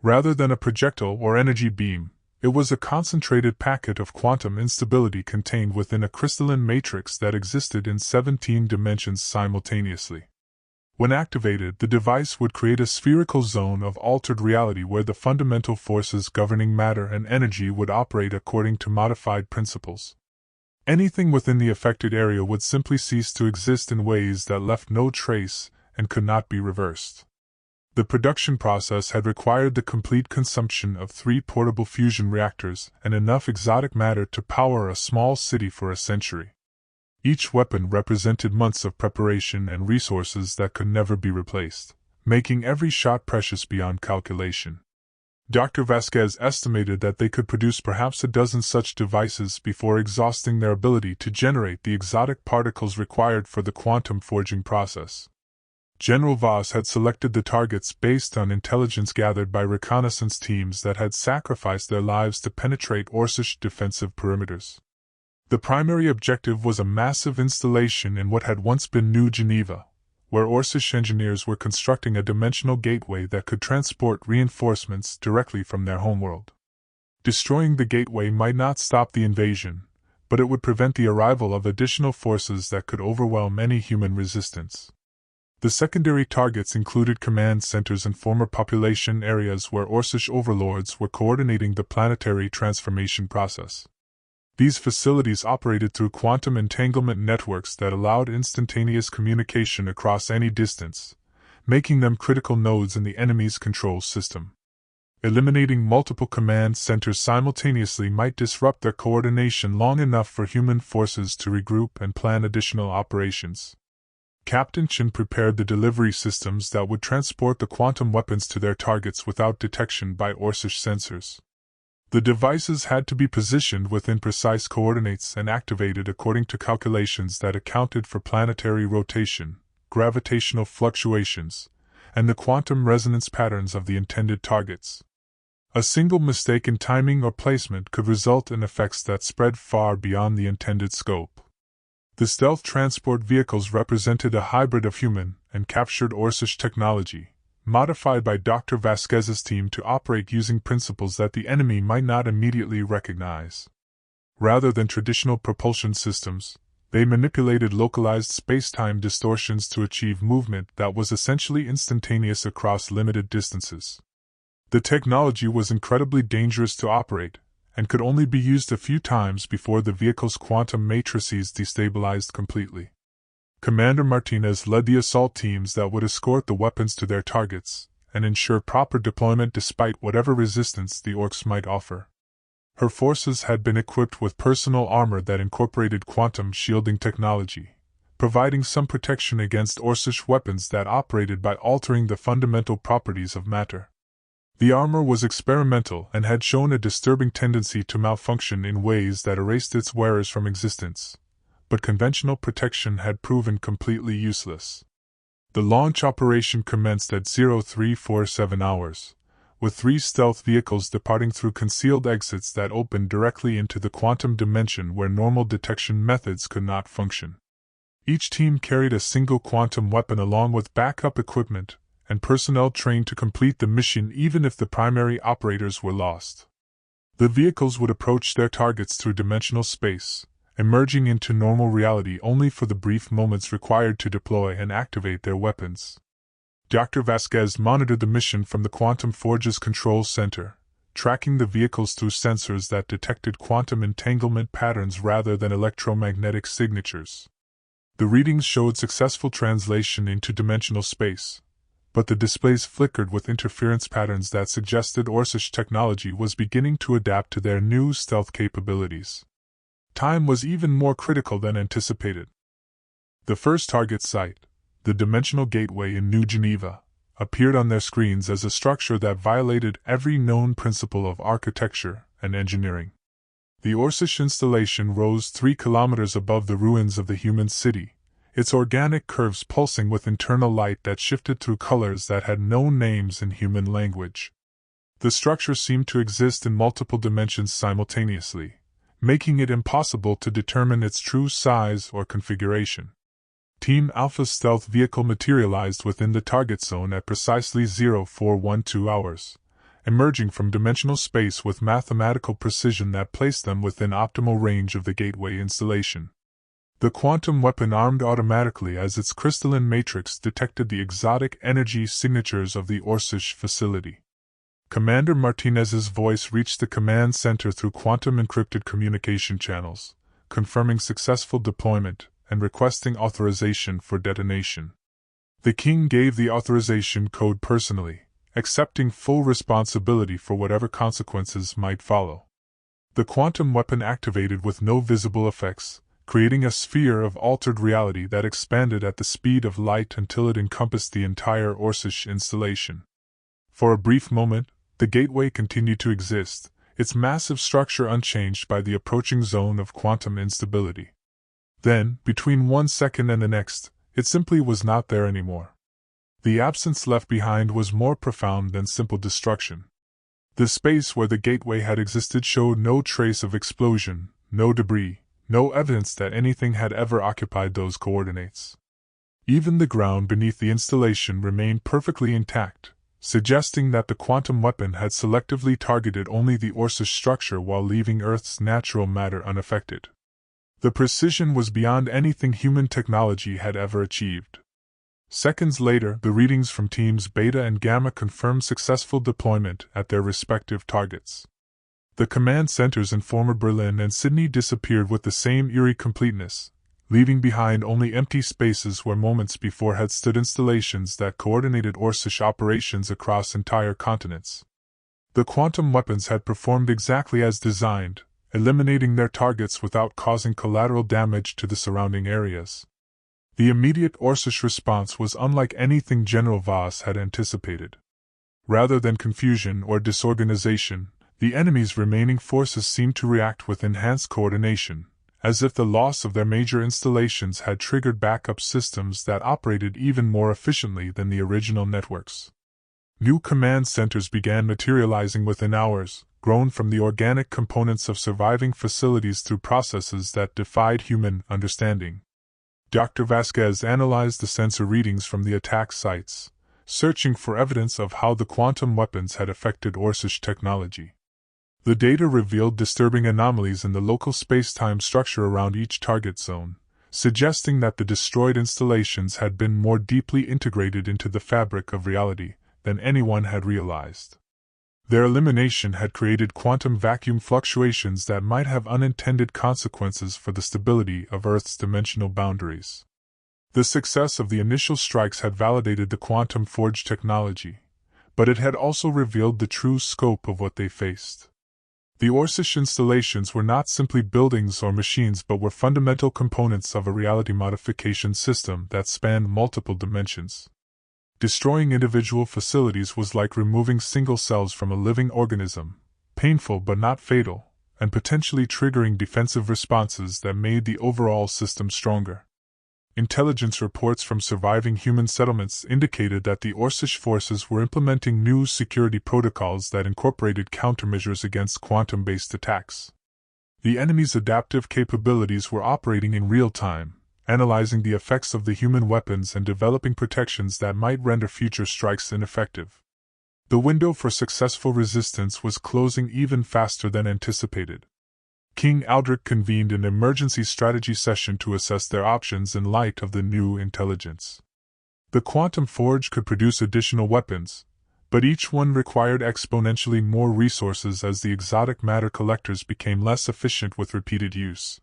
Speaker 1: Rather than a projectile or energy beam, it was a concentrated packet of quantum instability contained within a crystalline matrix that existed in 17 dimensions simultaneously. When activated, the device would create a spherical zone of altered reality where the fundamental forces governing matter and energy would operate according to modified principles. Anything within the affected area would simply cease to exist in ways that left no trace and could not be reversed. The production process had required the complete consumption of 3 portable fusion reactors and enough exotic matter to power a small city for a century. Each weapon represented months of preparation and resources that could never be replaced, making every shot precious beyond calculation. Dr. Vasquez estimated that they could produce perhaps a dozen such devices before exhausting their ability to generate the exotic particles required for the quantum forging process. General Voss had selected the targets based on intelligence gathered by reconnaissance teams that had sacrificed their lives to penetrate Orcish defensive perimeters. The primary objective was a massive installation in what had once been New Geneva, where Orcish engineers were constructing a dimensional gateway that could transport reinforcements directly from their homeworld. Destroying the gateway might not stop the invasion, but it would prevent the arrival of additional forces that could overwhelm any human resistance. The secondary targets included command centers and former population areas where Orcish overlords were coordinating the planetary transformation process. These facilities operated through quantum entanglement networks that allowed instantaneous communication across any distance, making them critical nodes in the enemy's control system. Eliminating multiple command centers simultaneously might disrupt their coordination long enough for human forces to regroup and plan additional operations. Captain Chen prepared the delivery systems that would transport the quantum weapons to their targets without detection by Orcish sensors. The devices had to be positioned within precise coordinates and activated according to calculations that accounted for planetary rotation, gravitational fluctuations, and the quantum resonance patterns of the intended targets. A single mistake in timing or placement could result in effects that spread far beyond the intended scope. The stealth transport vehicles represented a hybrid of human and captured Orcish technology, modified by Dr. Vasquez's team to operate using principles that the enemy might not immediately recognize. Rather than traditional propulsion systems, they manipulated localized space-time distortions to achieve movement that was essentially instantaneous across limited distances. The technology was incredibly dangerous to operate, and could only be used a few times before the vehicle's quantum matrices destabilized completely. Commander Martinez led the assault teams that would escort the weapons to their targets and ensure proper deployment despite whatever resistance the Orcs might offer. Her forces had been equipped with personal armor that incorporated quantum shielding technology, providing some protection against Orcish weapons that operated by altering the fundamental properties of matter. The armor was experimental and had shown a disturbing tendency to malfunction in ways that erased its wearers from existence, but conventional protection had proven completely useless. The launch operation commenced at 0347 hours, with 3 stealth vehicles departing through concealed exits that opened directly into the quantum dimension where normal detection methods could not function. Each team carried a single quantum weapon along with backup equipment and personnel trained to complete the mission even if the primary operators were lost. The vehicles would approach their targets through dimensional space, emerging into normal reality only for the brief moments required to deploy and activate their weapons. Dr. Vasquez monitored the mission from the Quantum Forge's control center, tracking the vehicles through sensors that detected quantum entanglement patterns rather than electromagnetic signatures. The readings showed successful translation into dimensional space, but the displays flickered with interference patterns that suggested Orcish technology was beginning to adapt to their new stealth capabilities. Time was even more critical than anticipated. The first target site, the Dimensional Gateway in New Geneva, appeared on their screens as a structure that violated every known principle of architecture and engineering. The Orcish installation rose 3 kilometers above the ruins of the human city, its organic curves pulsing with internal light that shifted through colors that had no names in human language. The structure seemed to exist in multiple dimensions simultaneously, making it impossible to determine its true size or configuration. Team Alpha's stealth vehicle materialized within the target zone at precisely 0412 hours, emerging from dimensional space with mathematical precision that placed them within optimal range of the gateway installation. The quantum weapon armed automatically as its crystalline matrix detected the exotic energy signatures of the Orcish facility. Commander Martinez's voice reached the command center through quantum-encrypted communication channels, confirming successful deployment and requesting authorization for detonation. The king gave the authorization code personally, accepting full responsibility for whatever consequences might follow. The quantum weapon activated with no visible effects, creating a sphere of altered reality that expanded at the speed of light until it encompassed the entire Orcish installation. For a brief moment, the gateway continued to exist, its massive structure unchanged by the approaching zone of quantum instability. Then, between 1 second and the next, it simply was not there anymore. The absence left behind was more profound than simple destruction. The space where the gateway had existed showed no trace of explosion, no debris, no evidence that anything had ever occupied those coordinates. Even the ground beneath the installation remained perfectly intact, suggesting that the quantum weapon had selectively targeted only the Orcish structure while leaving Earth's natural matter unaffected. The precision was beyond anything human technology had ever achieved. Seconds later, the readings from teams Beta and Gamma confirmed successful deployment at their respective targets. The command centers in former Berlin and Sydney disappeared with the same eerie completeness, leaving behind only empty spaces where moments before had stood installations that coordinated Orcish operations across entire continents. The quantum weapons had performed exactly as designed, eliminating their targets without causing collateral damage to the surrounding areas. The immediate Orcish response was unlike anything General Voss had anticipated. Rather than confusion or disorganization, the enemy's remaining forces seemed to react with enhanced coordination, as if the loss of their major installations had triggered backup systems that operated even more efficiently than the original networks. New command centers began materializing within hours, grown from the organic components of surviving facilities through processes that defied human understanding. Dr. Vasquez analyzed the sensor readings from the attack sites, searching for evidence of how the quantum weapons had affected Orcish technology. The data revealed disturbing anomalies in the local space-time structure around each target zone, suggesting that the destroyed installations had been more deeply integrated into the fabric of reality than anyone had realized. Their elimination had created quantum vacuum fluctuations that might have unintended consequences for the stability of Earth's dimensional boundaries. The success of the initial strikes had validated the quantum forge technology, but it had also revealed the true scope of what they faced. The Orcish installations were not simply buildings or machines but were fundamental components of a reality modification system that spanned multiple dimensions. Destroying individual facilities was like removing single cells from a living organism, painful but not fatal, and potentially triggering defensive responses that made the overall system stronger. Intelligence reports from surviving human settlements indicated that the Orcish forces were implementing new security protocols that incorporated countermeasures against quantum-based attacks. The enemy's adaptive capabilities were operating in real time, analyzing the effects of the human weapons and developing protections that might render future strikes ineffective. The window for successful resistance was closing even faster than anticipated. King Aldrich convened an emergency strategy session to assess their options in light of the new intelligence. The Quantum Forge could produce additional weapons, but each one required exponentially more resources as the exotic matter collectors became less efficient with repeated use.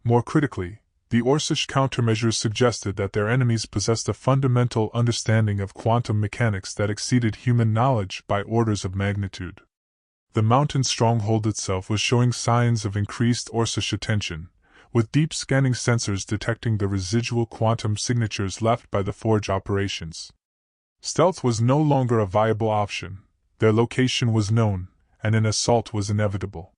Speaker 1: More critically, the Orcish countermeasures suggested that their enemies possessed a fundamental understanding of quantum mechanics that exceeded human knowledge by orders of magnitude. The mountain stronghold itself was showing signs of increased Orcish attention, with deep scanning sensors detecting the residual quantum signatures left by the forge operations. Stealth was no longer a viable option, their location was known, and an assault was inevitable.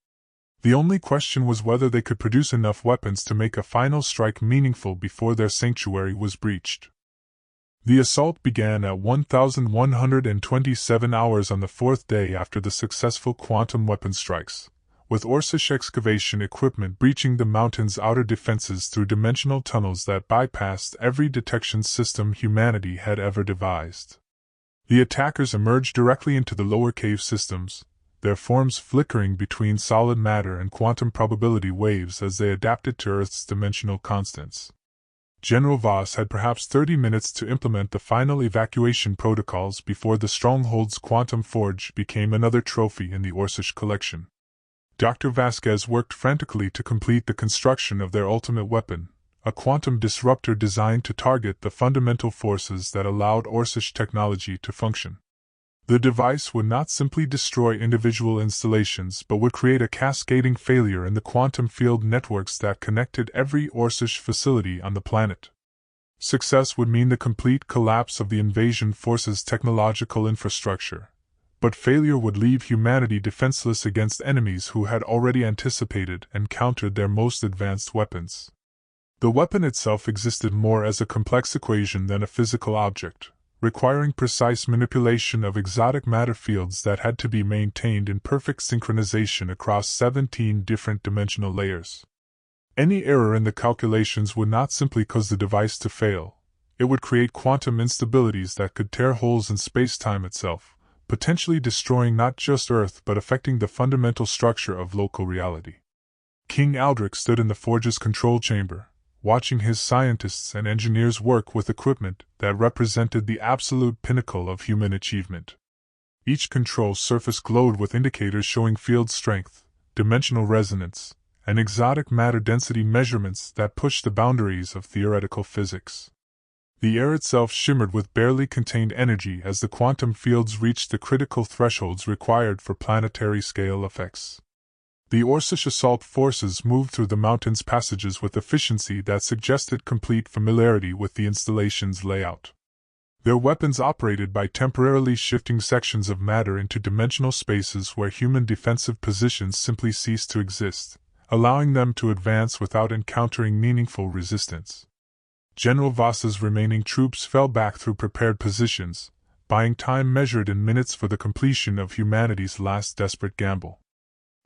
Speaker 1: The only question was whether they could produce enough weapons to make a final strike meaningful before their sanctuary was breached. The assault began at 1127 hours on the fourth day after the successful quantum weapon strikes, with Orcish excavation equipment breaching the mountain's outer defenses through dimensional tunnels that bypassed every detection system humanity had ever devised. The attackers emerged directly into the lower cave systems, their forms flickering between solid matter and quantum probability waves as they adapted to Earth's dimensional constants. General Voss had perhaps 30 minutes to implement the final evacuation protocols before the stronghold's quantum forge became another trophy in the Orcish collection. Dr. Vasquez worked frantically to complete the construction of their ultimate weapon, a quantum disruptor designed to target the fundamental forces that allowed Orcish technology to function. The device would not simply destroy individual installations but would create a cascading failure in the quantum field networks that connected every Orcish facility on the planet. Success would mean the complete collapse of the invasion force's technological infrastructure, but failure would leave humanity defenseless against enemies who had already anticipated and countered their most advanced weapons. The weapon itself existed more as a complex equation than a physical object, requiring precise manipulation of exotic matter fields that had to be maintained in perfect synchronization across 17 different dimensional layers. Any error in the calculations would not simply cause the device to fail, it would create quantum instabilities that could tear holes in space-time itself, potentially destroying not just Earth but affecting the fundamental structure of local reality. King Aldrich stood in the Forge's control chamber, watching his scientists and engineers work with equipment that represented the absolute pinnacle of human achievement. Each control surface glowed with indicators showing field strength, dimensional resonance, and exotic matter density measurements that pushed the boundaries of theoretical physics. The air itself shimmered with barely contained energy as the quantum fields reached the critical thresholds required for planetary-scale effects. The Orcish assault forces moved through the mountain's passages with efficiency that suggested complete familiarity with the installation's layout. Their weapons operated by temporarily shifting sections of matter into dimensional spaces where human defensive positions simply ceased to exist, allowing them to advance without encountering meaningful resistance. General Voss's remaining troops fell back through prepared positions, buying time measured in minutes for the completion of humanity's last desperate gamble.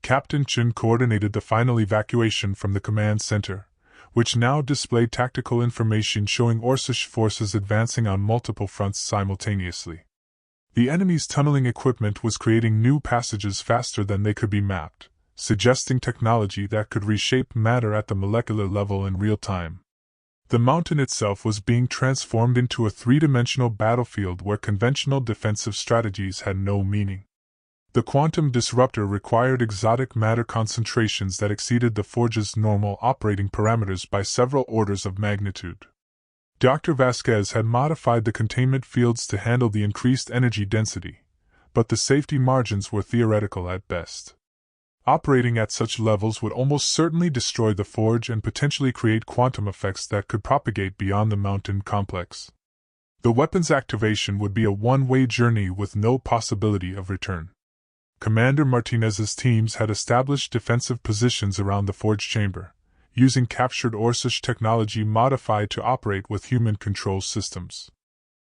Speaker 1: Captain Chen coordinated the final evacuation from the command center, which now displayed tactical information showing Orcish forces advancing on multiple fronts simultaneously. The enemy's tunneling equipment was creating new passages faster than they could be mapped, suggesting technology that could reshape matter at the molecular level in real time. The mountain itself was being transformed into a three-dimensional battlefield where conventional defensive strategies had no meaning. The quantum disruptor required exotic matter concentrations that exceeded the Forge's normal operating parameters by several orders of magnitude. Dr. Vasquez had modified the containment fields to handle the increased energy density, but the safety margins were theoretical at best. Operating at such levels would almost certainly destroy the forge and potentially create quantum effects that could propagate beyond the mountain complex. The weapon's activation would be a one-way journey with no possibility of return. Commander Martinez's teams had established defensive positions around the forge chamber, using captured Orcish technology modified to operate with human control systems.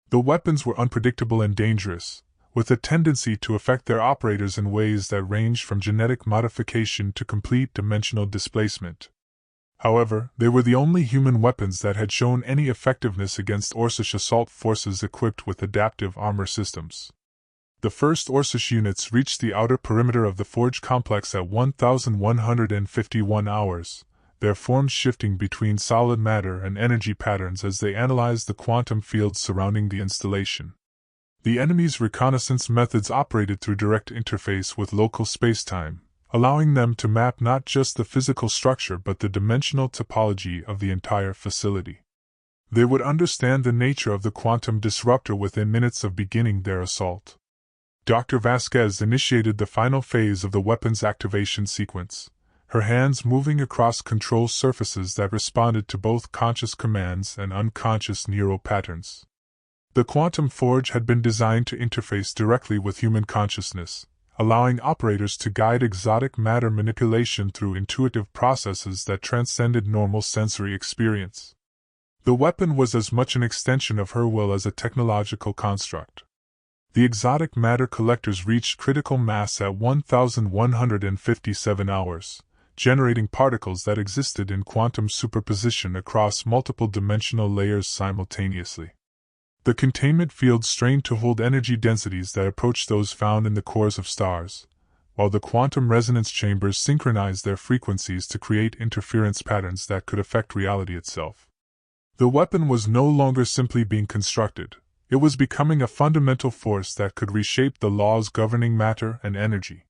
Speaker 1: The weapons were unpredictable and dangerous, with a tendency to affect their operators in ways that ranged from genetic modification to complete dimensional displacement. However, they were the only human weapons that had shown any effectiveness against Orcish assault forces equipped with adaptive armor systems. The first Orcish units reached the outer perimeter of the forge complex at 1,151 hours, their forms shifting between solid matter and energy patterns as they analyzed the quantum fields surrounding the installation. The enemy's reconnaissance methods operated through direct interface with local spacetime, allowing them to map not just the physical structure but the dimensional topology of the entire facility. They would understand the nature of the quantum disruptor within minutes of beginning their assault. Dr. Vasquez initiated the final phase of the weapon's activation sequence, her hands moving across control surfaces that responded to both conscious commands and unconscious neural patterns. The quantum forge had been designed to interface directly with human consciousness, allowing operators to guide exotic matter manipulation through intuitive processes that transcended normal sensory experience. The weapon was as much an extension of her will as a technological construct. The exotic matter collectors reached critical mass at 1,157 hours, generating particles that existed in quantum superposition across multiple dimensional layers simultaneously. The containment field strained to hold energy densities that approached those found in the cores of stars, while the quantum resonance chambers synchronized their frequencies to create interference patterns that could affect reality itself. The weapon was no longer simply being constructed, it was becoming a fundamental force that could reshape the laws governing matter and energy.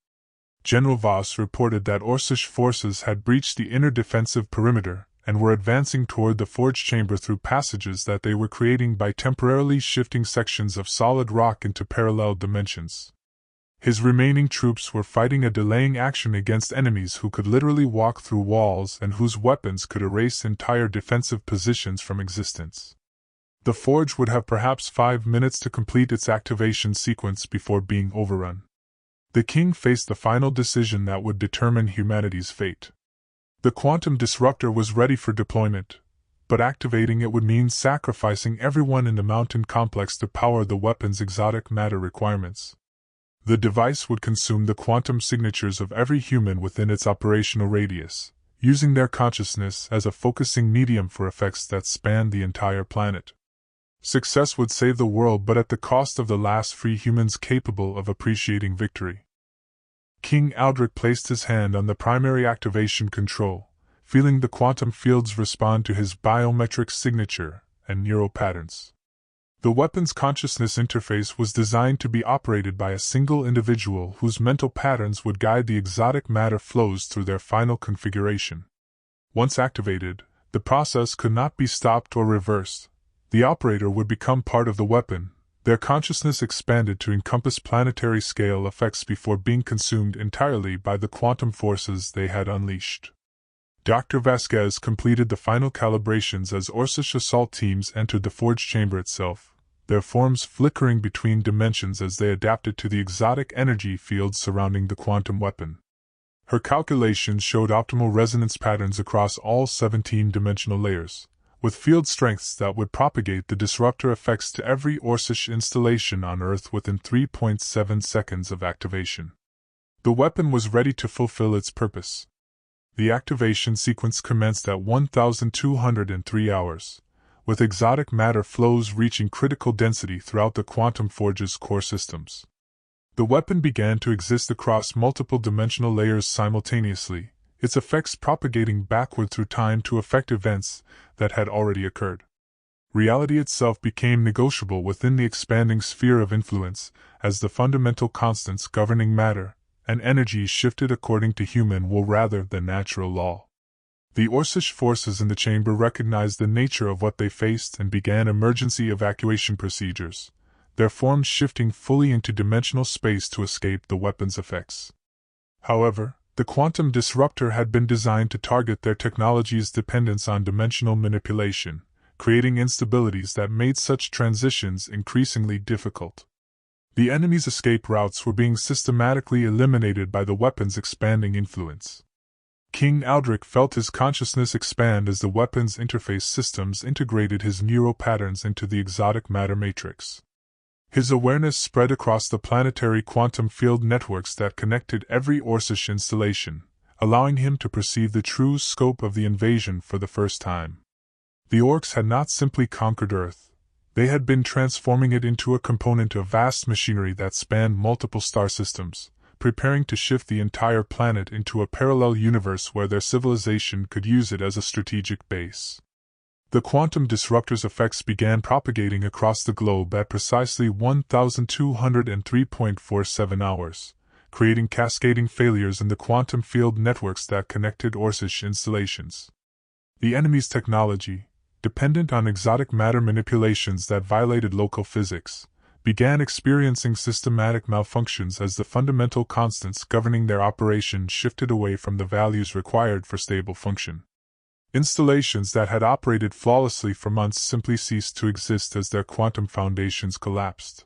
Speaker 1: General Voss reported that Orcish forces had breached the inner defensive perimeter and were advancing toward the forge chamber through passages that they were creating by temporarily shifting sections of solid rock into parallel dimensions. His remaining troops were fighting a delaying action against enemies who could literally walk through walls and whose weapons could erase entire defensive positions from existence. The forge would have perhaps 5 minutes to complete its activation sequence before being overrun. The king faced the final decision that would determine humanity's fate. The quantum disruptor was ready for deployment, but activating it would mean sacrificing everyone in the mountain complex to power the weapon's exotic matter requirements. The device would consume the quantum signatures of every human within its operational radius, using their consciousness as a focusing medium for effects that spanned the entire planet. Success would save the world, but at the cost of the last free humans capable of appreciating victory. King Aldrich placed his hand on the primary activation control, feeling the quantum fields respond to his biometric signature and neural patterns. The weapon's consciousness interface was designed to be operated by a single individual whose mental patterns would guide the exotic matter flows through their final configuration. Once activated, the process could not be stopped or reversed. The operator would become part of the weapon, their consciousness expanded to encompass planetary-scale effects before being consumed entirely by the quantum forces they had unleashed. Dr. Vasquez completed the final calibrations as Orcish assault teams entered the forge chamber itself, their forms flickering between dimensions as they adapted to the exotic energy fields surrounding the quantum weapon. Her calculations showed optimal resonance patterns across all 17-dimensional layers, with field strengths that would propagate the disruptor effects to every Orcish installation on Earth within 3.7 seconds of activation. The weapon was ready to fulfill its purpose. The activation sequence commenced at 1,203 hours, with exotic matter flows reaching critical density throughout the quantum forge's core systems. The weapon began to exist across multiple dimensional layers simultaneously, its effects propagating backward through time to affect events that had already occurred. Reality itself became negotiable within the expanding sphere of influence as the fundamental constants governing matter and energy shifted according to human will rather than natural law. The Orcish forces in the chamber recognized the nature of what they faced and began emergency evacuation procedures, their forms shifting fully into dimensional space to escape the weapon's effects. However, The quantum disruptor had been designed to target their technology's dependence on dimensional manipulation, creating instabilities that made such transitions increasingly difficult. The enemy's escape routes were being systematically eliminated by the weapon's expanding influence. King Aldrich felt his consciousness expand as the weapon's interface systems integrated his neural patterns into the exotic matter matrix. His awareness spread across the planetary quantum field networks that connected every Orcish installation, allowing him to perceive the true scope of the invasion for the first time. The Orcs had not simply conquered Earth, they had been transforming it into a component of vast machinery that spanned multiple star systems, preparing to shift the entire planet into a parallel universe where their civilization could use it as a strategic base. The quantum disruptor's effects began propagating across the globe at precisely 1203.47 hours, creating cascading failures in the quantum field networks that connected Orcish installations. The enemy's technology, dependent on exotic matter manipulations that violated local physics, began experiencing systematic malfunctions as the fundamental constants governing their operation shifted away from the values required for stable function. Installations that had operated flawlessly for months simply ceased to exist as their quantum foundations collapsed.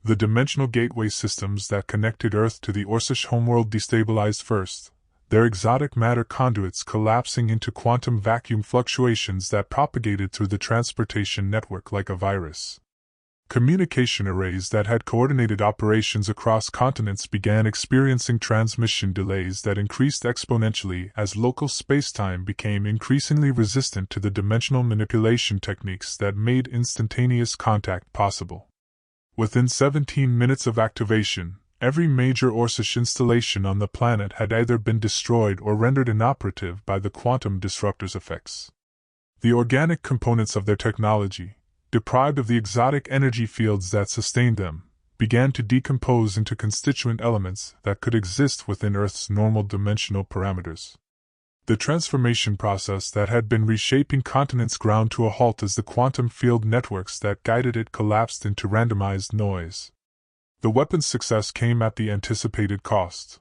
Speaker 1: The dimensional gateway systems that connected Earth to the Orcish homeworld destabilized first, their exotic matter conduits collapsing into quantum vacuum fluctuations that propagated through the transportation network like a virus. Communication arrays that had coordinated operations across continents began experiencing transmission delays that increased exponentially as local spacetime became increasingly resistant to the dimensional manipulation techniques that made instantaneous contact possible. Within 17 minutes of activation, every major Orcish installation on the planet had either been destroyed or rendered inoperative by the quantum disruptor's effects. The organic components of their technology, deprived of the exotic energy fields that sustained them, began to decompose into constituent elements that could exist within Earth's normal dimensional parameters. The transformation process that had been reshaping continents ground to a halt as the quantum field networks that guided it collapsed into randomized noise. The weapon's success came at the anticipated cost.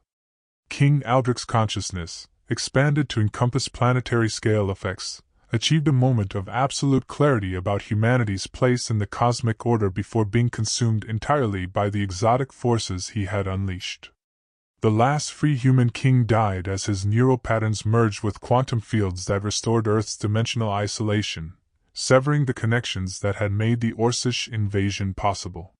Speaker 1: King Aldrich's consciousness, expanded to encompass planetary scale effects, achieved a moment of absolute clarity about humanity's place in the cosmic order before being consumed entirely by the exotic forces he had unleashed. The last free human king died as his neural patterns merged with quantum fields that restored Earth's dimensional isolation, severing the connections that had made the Orcish invasion possible.